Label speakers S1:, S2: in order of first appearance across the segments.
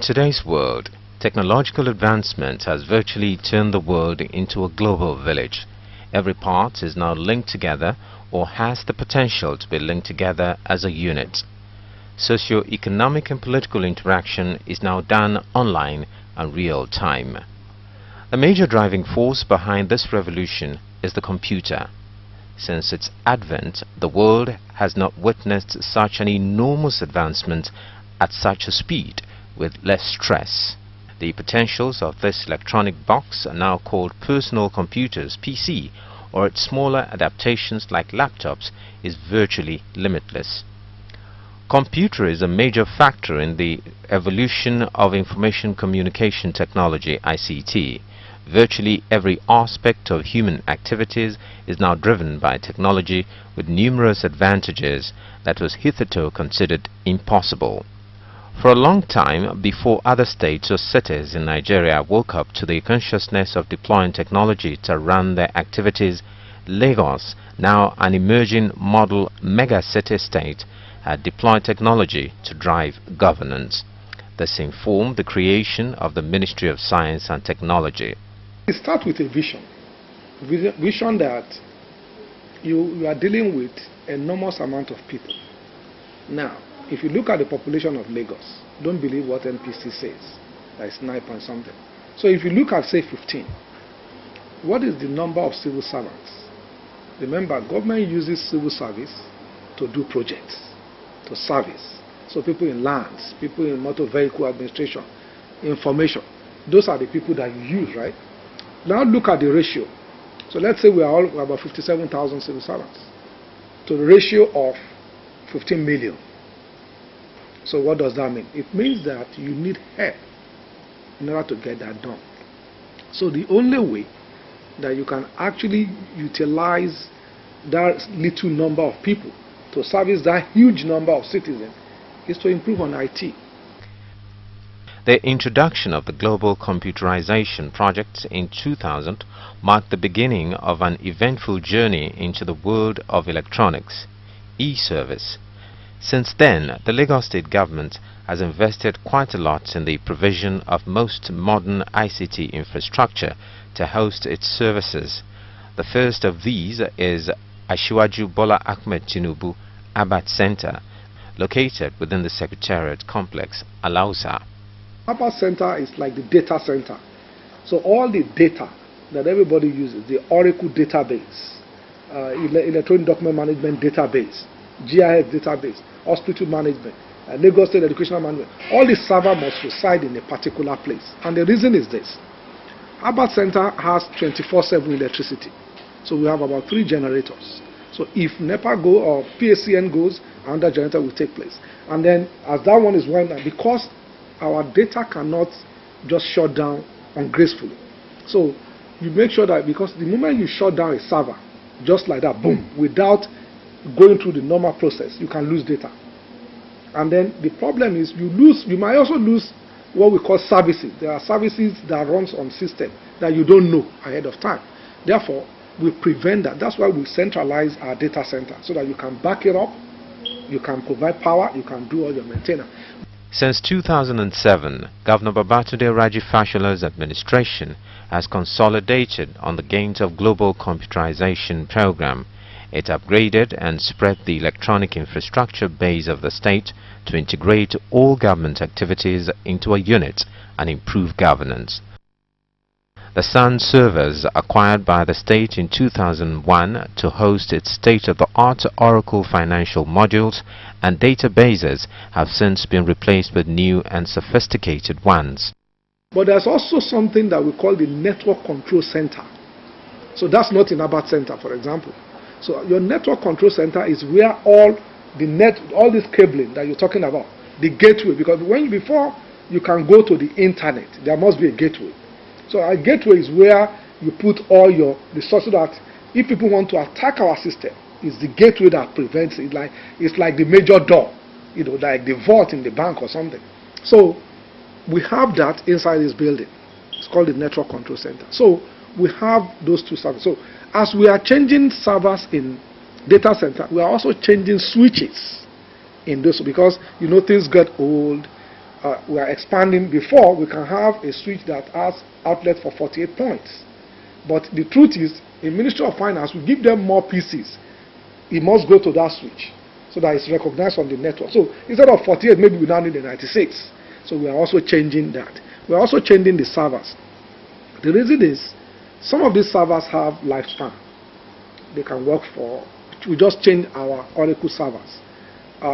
S1: In today's world, technological advancement has virtually turned the world into a global village. Every part is now linked together or has the potential to be linked together as a unit. Socio-economic and political interaction is now done online and real time. The major driving force behind this revolution is the computer. Since its advent, the world has not witnessed such an enormous advancement at such a speed with less stress. The potentials of this electronic box are now called personal computers, PC, or its smaller adaptations like laptops is virtually limitless. Computer is a major factor in the evolution of information communication technology, ICT. Virtually every aspect of human activities is now driven by technology with numerous advantages that was hitherto considered impossible. For a long time, before other states or cities in Nigeria woke up to the consciousness of deploying technology to run their activities, Lagos, now an emerging model mega-city state, had deployed technology to drive governance. This informed the creation of the Ministry of Science and Technology.
S2: It starts with a vision that you are dealing with enormous amount of people. Now, if you look at the population of Lagos, don't believe what NPC says, that is 9 point something. So if you look at, say, 15, what is the number of civil servants? Remember, government uses civil service to do projects, to service. So people in lands, people in motor vehicle administration, information, those are the people that you use, right? Now look at the ratio. So let's say we are all about 57,000 civil servants to the ratio of 15 million. So what does that mean? It means that you need help in order to get that done. So the only way that you can actually utilize that little number of people to service that huge number of citizens is to improve on IT.
S1: The introduction of the global computerization project in 2000 marked the beginning of an eventful journey into the world of electronics, e-service. Since then, the Lagos State government has invested quite a lot in the provision of most modern ICT infrastructure to host its services. The first of these is Ajegunle Bola Ahmed Tinubu Abbat Center, located within the Secretariat Complex, Alausa.
S2: Abbat Center is like the data center. So all the data that everybody uses, the Oracle database, electronic document management database, GIS database, hospital management, Lagos State educational management, all the server must reside in a particular place. And the reason is this. Abbat Center has 24/7 electricity. So we have about 3 generators. So if NEPA go or PACN goes, another generator will take place. And then as that one is winding, because our data cannot just shut down ungracefully. So you make sure that, because the moment you shut down a server, just like that, boom, without going through the normal process, you can lose data. And then the problem is you might also lose what we call services. There are services that runs on system that you don't know ahead of time. Therefore, we prevent that. That's why we centralize our data center, so that you can back it up, you can provide power, you can do all your maintenance.
S1: Since 2007, Governor Babatunde Raji Fashola's administration has consolidated on the gains of global computerization program. It upgraded and spread the electronic infrastructure base of the state to integrate all government activities into a unit and improve governance. The SAN servers acquired by the state in 2001 to host its state-of-the-art Oracle financial modules and databases have since been replaced with new and sophisticated ones.
S2: But there's also something that we call the network control center. So that's not in Abbat Center, for example. So your network control center is where all this cabling that you're talking about, the gateway, because before you can go to the internet, there must be a gateway. So a gateway is where you put all your resources, that if people want to attack our system, it's the gateway that prevents it. It's like the major door, like the vault in the bank or something. So we have that inside this building. It's called the network control center. So we have those two servers. So as we are changing servers in data center, we are also changing switches in those, because things get old. we are expanding. Before, we can have a switch that has outlet for 48 points. But the truth is, in Ministry of Finance, we give them more PCs. It must go to that switch so that it's recognized on the network. So instead of 48, maybe we now need a 96. So we are also changing that. We are also changing the servers. The reason is, some of these servers have lifespan. They can work for, we just changed our Oracle servers.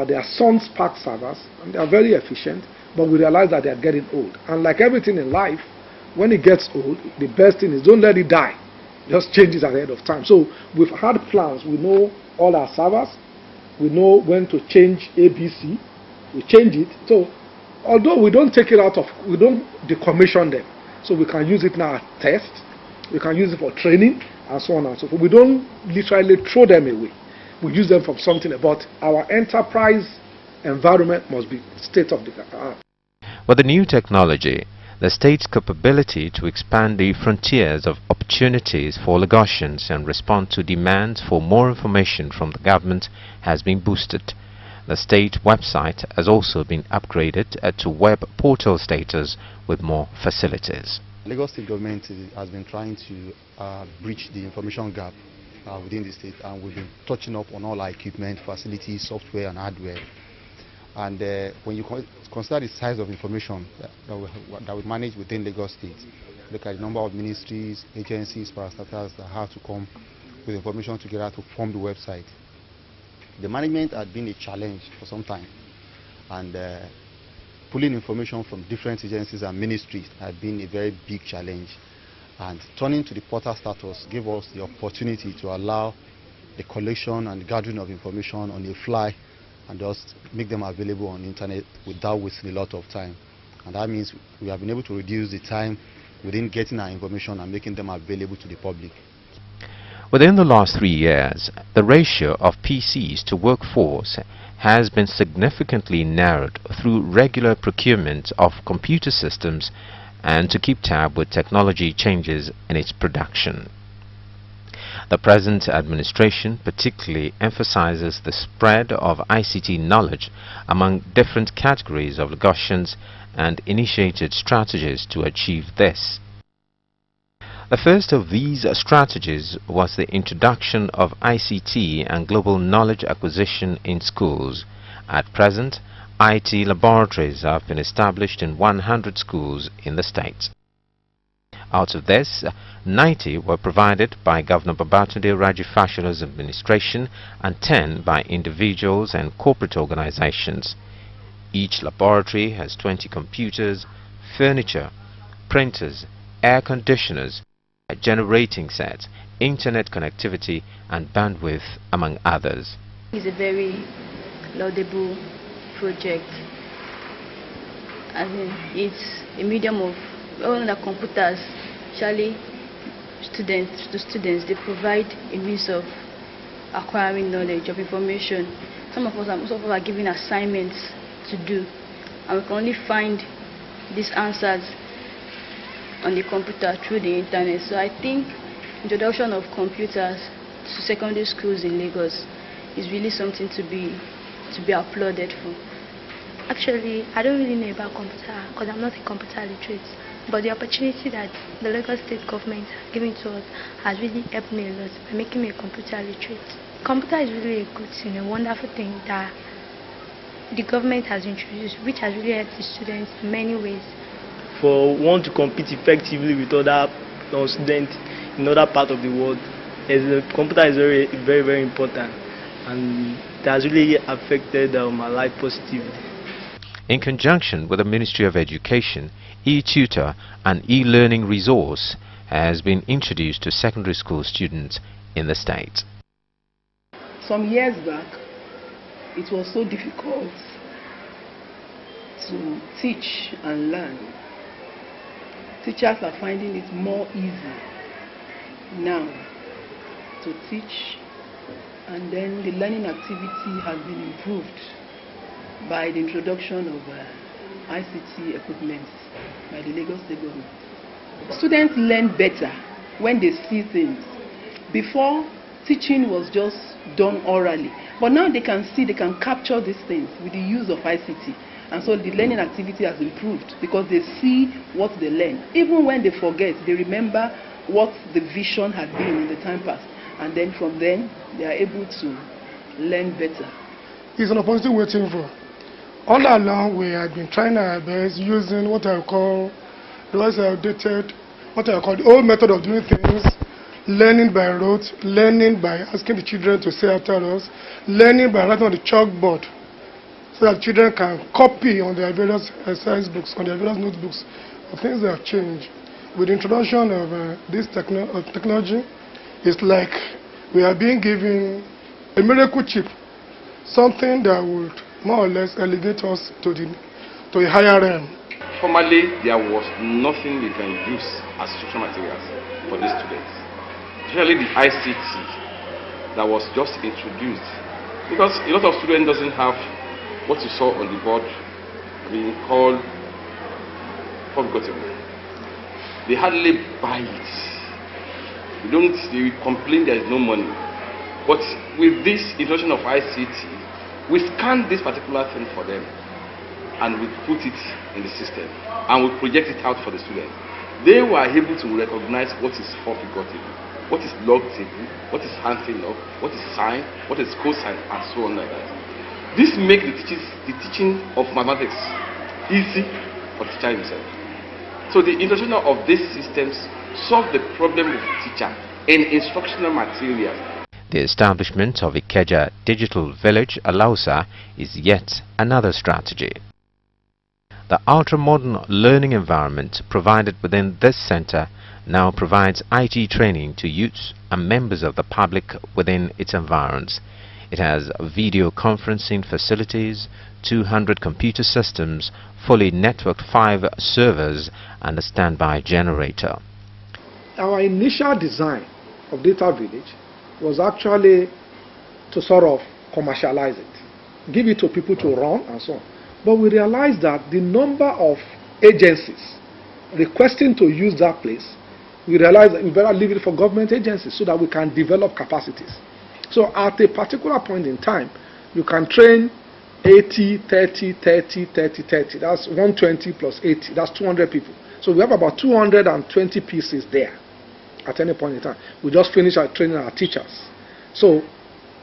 S2: They are Sun Spark servers, and they are very efficient, but we realize that they are getting old. And like everything in life, when it gets old, the best thing is don't let it die. Just change it ahead of time. So we've had plans. We know all our servers. We know when to change ABC. We change it. So although we don't take it out of, we don't decommission them. So we can use it now as test. We can use it for training and so on and so forth. We don't literally throw them away. We use them for something, but our enterprise environment must be state of the art.
S1: With the new technology, the state's capability to expand the frontiers of opportunities for Lagosians and respond to demands for more information from the government has been boosted. The state website has also been upgraded to web portal status with more facilities.
S3: Lagos State government has been trying to bridge the information gap within the state, and we've been touching up on all our equipment, facilities, software and hardware. And when you consider the size of information that we manage within Lagos State, look at the number of ministries, agencies, parastatals that have to come with information together to form the website. The management had been a challenge for some time, and pulling information from different agencies and ministries had been a very big challenge. And turning to the portal status gave us the opportunity to allow the collection and the gathering of information on the fly and just make them available on the internet without wasting a lot of time. And that means we have been able to reduce the time within getting our information and making them available to the public.
S1: Within the last 3 years, the ratio of PCs to workforce has been significantly narrowed through regular procurement of computer systems and to keep tab with technology changes in its production. The present administration particularly emphasizes the spread of ICT knowledge among different categories of Lagosians and initiated strategies to achieve this. The first of these strategies was the introduction of ICT and global knowledge acquisition in schools. At present, IT laboratories have been established in 100 schools in the state. Out of this, 90 were provided by Governor Babatunde Raji Fashola's administration and 10 by individuals and corporate organizations. Each laboratory has 20 computers, furniture, printers, air conditioners, generating sets, internet connectivity and bandwidth, among others.
S4: It's a very laudable project. I mean, it's a medium of all the computers. Actually, to students, they provide a means of acquiring knowledge, of information. Some of us are given assignments to do, and we can only find these answers on the computer through the internet. So I think introduction of computers to secondary schools in Lagos is really something to be applauded for.
S5: Actually, I don't really know about computer because I'm not a computer literate. But the opportunity that the Lagos State government has given to us has really helped me a lot by making me a computer literate. Computer is really a good thing, a wonderful thing that the government has introduced, which has really helped the students in many ways.
S6: For one to compete effectively with other students in other parts of the world, the computer is very, very important, and it has really affected my life positively.
S1: In conjunction with the Ministry of Education, e-tutor, an e-learning resource has been introduced to secondary school students in the state.
S7: Some years back, it was so difficult to teach and learn. Teachers are finding it more easy now to teach, and then the learning activity has been improved by the introduction of ICT equipment by the Lagos State government. Students learn better when they see things. Before, teaching was just done orally, but now they can see, they can capture these things with the use of ICT. And so the learning activity has improved because they see what they learn. Even when they forget, they remember what the vision had been in the time past. And then from then, they are able to learn better.
S8: It's an opportunity we're waiting for. All along, we have been trying our best using what I call those outdated, what I call the old method of doing things, learning by rote, learning by asking the children to say after us, learning by writing on the chalkboard, so that children can copy on their various exercise books, on their various notebooks. But things have changed. With the introduction of this technology, it's like we are being given a miracle chip, something that would more or less elevate us to a higher realm.
S9: Formerly, there was nothing they can use as instructional materials for these students. Especially the ICT that was just introduced. Because a lot of students doesn't have what you saw on the board being called forgettable. They hardly buy it. They complain there is no money. But with this introduction of ICT, we scan this particular thing for them and we put it in the system and we project it out for the students. They were able to recognize what is four-figure table, what is log table, what is hand log, what is sine, what is cosine, and so on like that. This makes the teaching of mathematics easy for the teacher himself. So the introduction of these systems solve the problem of the teacher in instructional materials.
S1: The establishment of Ikeja Digital Village, Alausa, is yet another strategy. The ultra-modern learning environment provided within this center now provides IT training to youths and members of the public within its environs. It has video conferencing facilities, 200 computer systems, fully networked 5 servers, and a standby generator.
S2: Our initial design of Data Village was actually to sort of commercialize it, give it to people to run and so on. But we realized that the number of agencies requesting to use that place, we realized that we better leave it for government agencies so that we can develop capacities. So at a particular point in time, you can train 80, 30, 30, 30, 30. That's 120 plus 80. That's 200 people. So we have about 220 pieces there at any point in time. We just finished our training our teachers. So,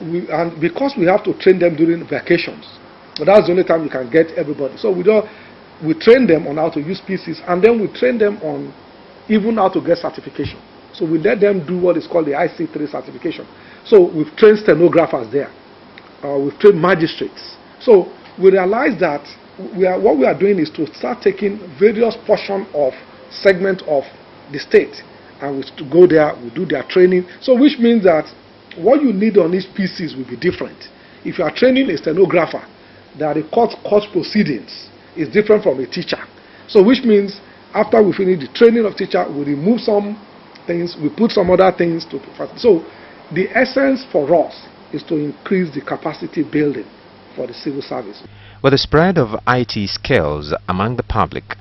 S2: and because we have to train them during vacations, but that's the only time we can get everybody. So we train them on how to use PCs, and then we train them on even how to get certification. So we let them do what is called the IC3 certification. So we've trained stenographers there. We've trained magistrates. So we realize that what we are doing is to start taking various portions of segment of the state, and we go there, we do their training. So which means that what you need on these PCs will be different. If you are training a stenographer, that the court proceedings is different from a teacher. So which means after we finish the training of teacher, we remove some things, we put some other things to. So the essence for us is to increase the capacity building for the civil service.
S1: With the spread of IT skills among the public,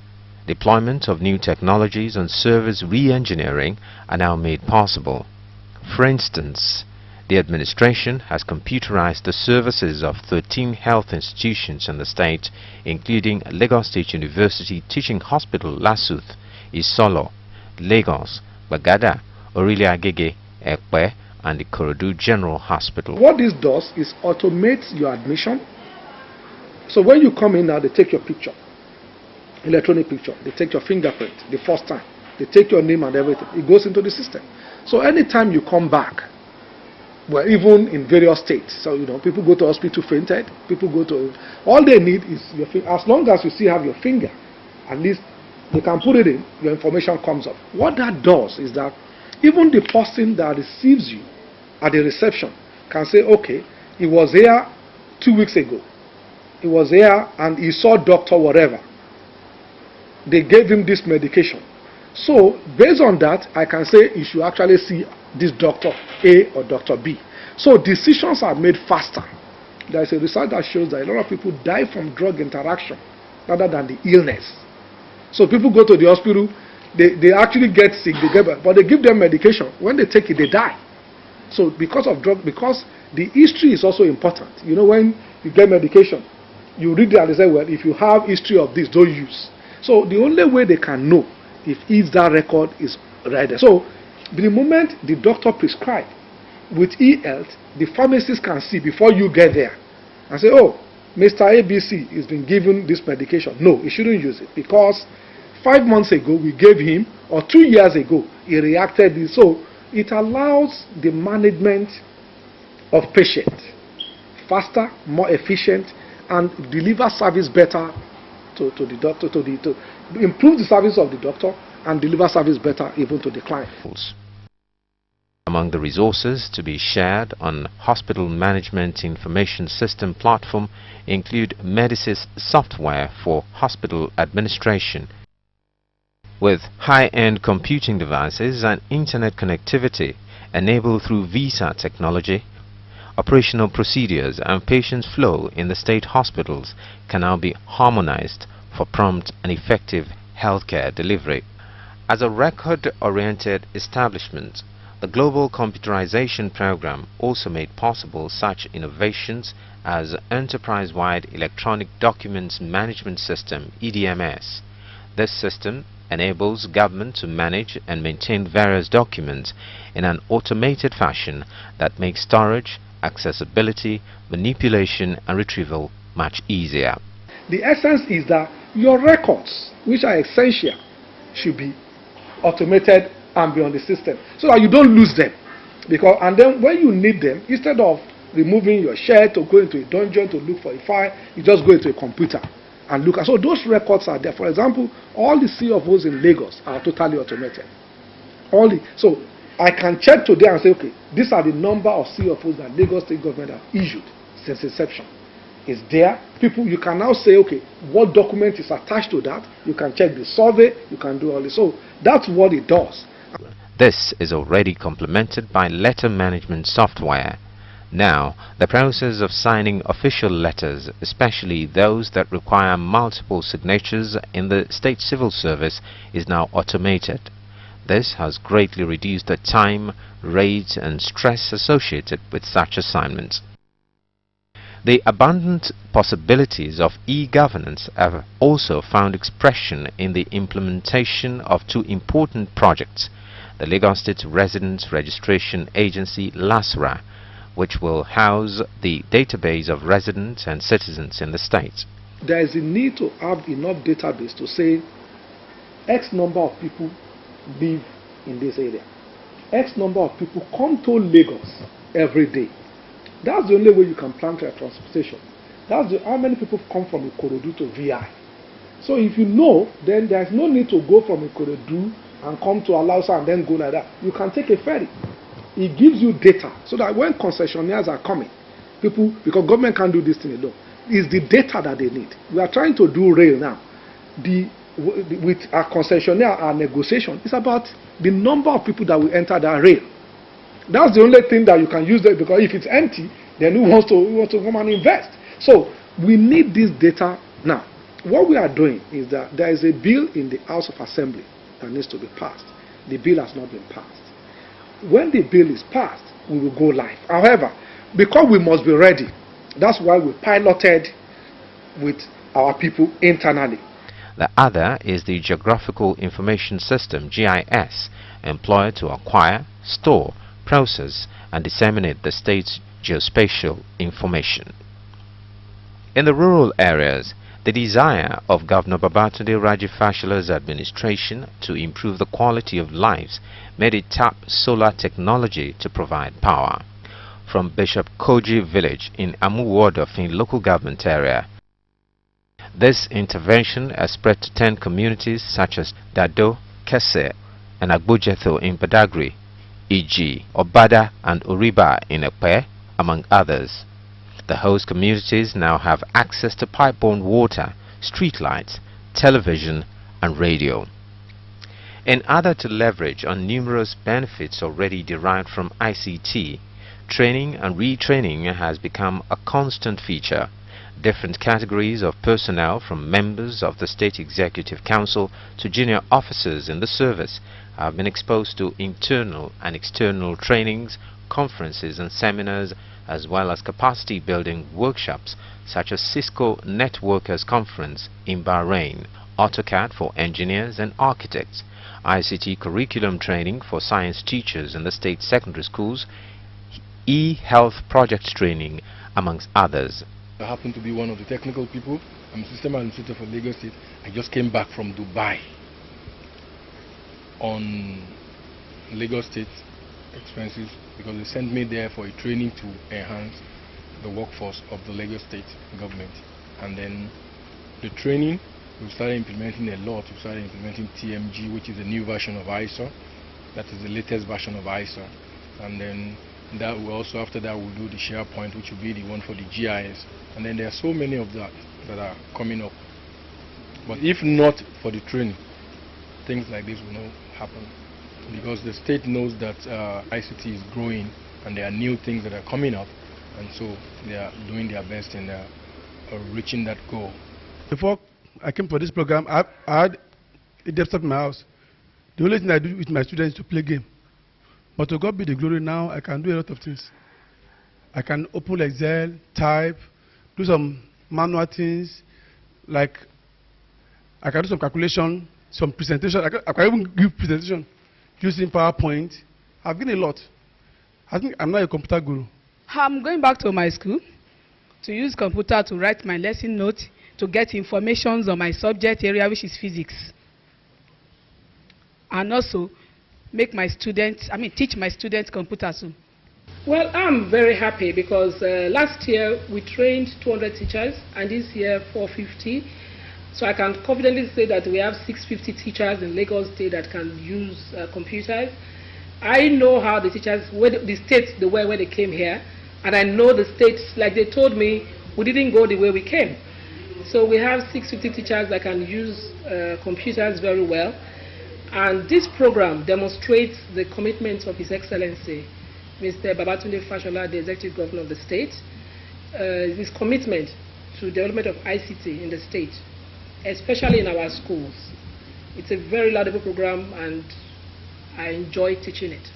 S1: deployment of new technologies and service re-engineering are now made possible. For instance, the administration has computerized the services of 13 health institutions in the state, including Lagos State University Teaching Hospital Lasuth, Isolo, Lagos, Bagada, Orile Agege, Ekpe, and the Ikorodu General Hospital.
S2: What this does is automates your admission. So when you come in now, they take your picture, electronic picture, they take your fingerprint the first time, they take your name and everything. It goes into the system. So anytime you come back, well, even in various states, so people go to hospital fainted, people go to, all they need is your finger. As long as you still have your finger, at least they can put it in, your information comes up. What that does is that even the person that receives you at the reception can say, okay, he was here 2 weeks ago, he was here and he saw doctor whatever, they gave him this medication. So based on that, I can say you should actually see this doctor A or Dr. B. So decisions are made faster. There is a research that shows that a lot of people die from drug interaction rather than the illness. So people go to the hospital, they actually get sick, but they give them medication. When they take it, they die. So because of drug, because the history is also important. When you get medication, You read it and they say, well, if you have history of this, don't use. So the only way they can know if that record is right there. So the moment the doctor prescribes with e-health, the pharmacist can see before you get there and say, oh, Mr. ABC has been given this medication. No, he shouldn't use it because 5 months ago we gave him, or 2 years ago he reacted this. So it allows the management of patient faster, more efficient, and deliver service better to the doctor, to improve the service of the doctor and deliver service better even to the client.
S1: Among the resources to be shared on Hospital Management Information System platform include Medisys software for hospital administration, with high-end computing devices and internet connectivity enabled through Visa technology. Operational procedures and patient flow in the state hospitals can now be harmonized for prompt and effective healthcare delivery. As a record-oriented establishment, the global computerization program also made possible such innovations as Enterprise-Wide Electronic Documents Management System (EDMS). This system enables government to manage and maintain various documents in an automated fashion that makes storage, accessibility, manipulation and retrieval much easier.
S2: The essence is that your records, which are essential, should be automated and be on the system so that you don't lose them. And then when you need them, instead of removing your shirt or going to a dungeon to look for a file, you just go into a computer and look. So those records are there. For example, all the CFOs in Lagos are totally automated. So I can check today and say, okay, these are the number of CFOs that Lagos State government have issued since inception. It's there. You can now say, okay, what document is attached to that? You can check the survey. You can do all this. So that's what it does.
S1: This is already complemented by letter management software. Now, the process of signing official letters, especially those that require multiple signatures in the state civil service, is now automated. This has greatly reduced the time, rate and stress associated with such assignments. The abundant possibilities of e-governance have also found expression in the implementation of two important projects: the Lagos State Residence Registration Agency (LASRA), which will house the database of residents and citizens in the state.
S2: There is a need to have enough database to say X number of people live in this area. X number of people come to Lagos every day. That's the only way you can plan their transportation. That's how many people come from Ikorodu to VI. So if you know, then there's no need to go from Ikorodu and come to Alausa and then go like that. You can take a ferry. It gives you data so that when concessionaires are coming, because government can't do this thing alone, it's the data that they need. We are trying to do rail now. With our concessionaire, our negotiation, it's about the number of people that will enter that rail. That's the only thing that you can use there, because if it's empty, then who wants to come and invest? So we need this data now. What we are doing is that there is a bill in the House of Assembly that needs to be passed. The bill has not been passed. When the bill is passed, we will go live. However, because we must be ready, that's why we piloted with our people internally.
S1: The other is the Geographical Information System (GIS), employed to acquire, store, process and disseminate the state's geospatial information. In the rural areas, the desire of Governor Babatunde Raji Fashola's administration to improve the quality of lives made it tap solar technology to provide power. From Bishop Koji village in Amuwodofin local government area, this intervention has spread to 10 communities such as Dado, Kese and Agbojetho in Badagry, e.g. Obada and Uriba in Ekpe, among others. The host communities now have access to pipe-borne water, street lights, television and radio. In order to leverage on numerous benefits already derived from ICT, training and retraining has become a constant feature. Different categories of personnel, from members of the State Executive Council to junior officers in the service, have been exposed to internal and external trainings, conferences and seminars, as well as capacity building workshops such as Cisco Networkers Conference in Bahrain, AutoCAD for engineers and architects, ICT curriculum training for science teachers in the state secondary schools, e-health project training, amongst others.
S10: I happen to be one of the technical people. I'm a system administrator for Lagos State. I just came back from Dubai on Lagos State expenses because they sent me there for a training to enhance the workforce of the Lagos State government. And then the training, we started implementing a lot. We started implementing TMG, which is a new version of ISO. That is the latest version of ISO. And then that will also, after that, we'll do the SharePoint, which will be the one for the GIS. And then there are so many of that are coming up. But if not for the training, things like this will not happen, because the state knows that ICT is growing and there are new things that are coming up, and so they are doing their best in reaching that goal.
S8: Before I came for this program, I had a desktop in my house. The only thing I do with my students is to play game. But to God be the glory, now I can do a lot of things. I can open Excel, type, do some manual things, like I can do some calculation, some presentation. I can even give presentation using PowerPoint. I've given a lot. I think I'm not a computer guru.
S7: I'm going back to my school to use computer to write my lesson notes, to get information on my subject area, which is physics. And also make my students, teach my students computer too. Well, I'm very happy because last year we trained 200 teachers and this year 450. So I can confidently say that we have 650 teachers in Lagos State that can use computers. I know how the teachers, the states, the way where they came here, and I know the states, like they told me, we didn't go the way we came. So we have 650 teachers that can use computers very well. And this program demonstrates the commitment of His Excellency, Mr. Babatunde Fashola, the Executive Governor of the state, his commitment to the development of ICT in the state, especially in our schools. It's a very laudable program and I enjoy teaching it.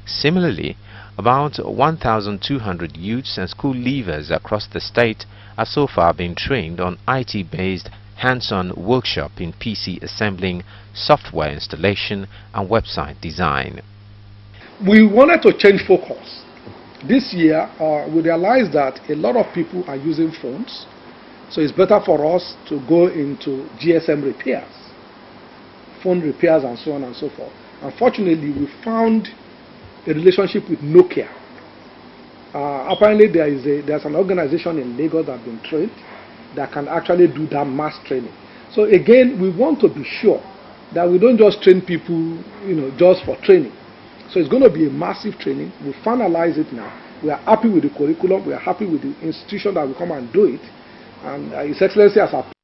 S1: Similarly, about 1,200 youths and school leavers across the state have so far been trained on IT-based hands-on workshop in PC assembling, software installation and website design.
S2: We wanted to change focus. This year, we realized that a lot of people are using phones, so it's better for us to go into GSM repairs, phone repairs and so on and so forth. Unfortunately, we found a relationship with Nokia. Apparently, there's an organization in Lagos that has been trained that can actually do that mass training. So again, we want to be sure that we don't just train people, just for training. So it's going to be a massive training. We finalize it now. We are happy with the curriculum. We are happy with the institution that will come and do it. And His Excellency has approved